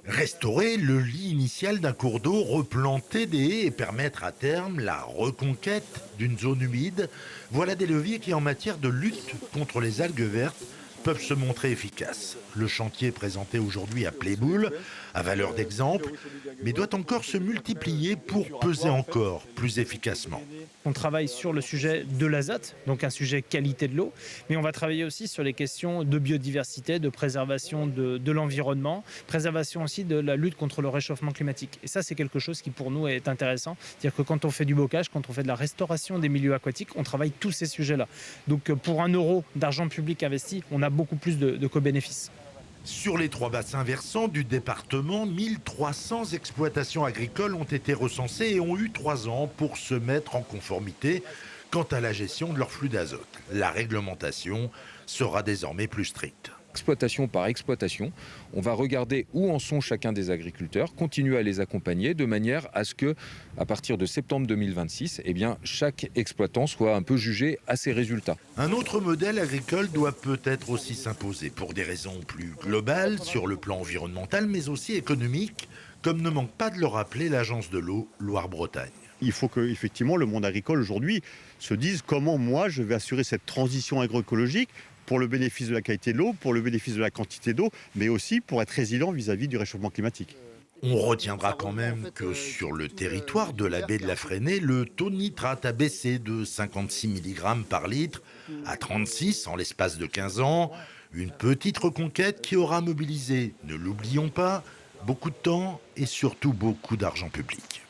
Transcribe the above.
Restaurer le lit initial d'un cours d'eau, replanter des haies et permettre à terme la reconquête d'une zone humide, voilà des leviers qui, en matière de lutte contre les algues vertes, peuvent se montrer efficaces. Le chantier présenté aujourd'hui à Playboul a valeur d'exemple, mais doit encore se multiplier pour peser encore plus efficacement. On travaille sur le sujet de l'azote, donc un sujet qualité de l'eau, mais on va travailler aussi sur les questions de biodiversité, de préservation de l'environnement, préservation aussi de la lutte contre le réchauffement climatique. Et ça, c'est quelque chose qui pour nous est intéressant. C'est-à-dire que quand on fait du bocage, quand on fait de la restauration des milieux aquatiques, on travaille tous ces sujets-là. Donc pour 1 euro d'argent public investi, on a beaucoup plus de co-bénéfices. Sur les 3 bassins versants du département, 1300 exploitations agricoles ont été recensées et ont eu 3 ans pour se mettre en conformité quant à la gestion de leur flux d'azote. La réglementation sera désormais plus stricte. Exploitation par exploitation, on va regarder où en sont chacun des agriculteurs, continuer à les accompagner de manière à ce que, à partir de septembre 2026, chaque exploitant soit un peu jugé à ses résultats. Un autre modèle agricole doit peut-être aussi s'imposer pour des raisons plus globales sur le plan environnemental mais aussi économique, comme ne manque pas de le rappeler l'agence de l'eau Loire-Bretagne. Il faut que, effectivement, le monde agricole aujourd'hui se dise comment moi je vais assurer cette transition agroécologique pour le bénéfice de la qualité de l'eau, pour le bénéfice de la quantité d'eau, mais aussi pour être résilient vis-à-vis du réchauffement climatique. On retiendra quand même que sur le territoire de la baie de la Fresnay, le taux de nitrate a baissé de 56 mg par litre à 36 en l'espace de 15 ans. Une petite reconquête qui aura mobilisé, ne l'oublions pas, beaucoup de temps et surtout beaucoup d'argent public.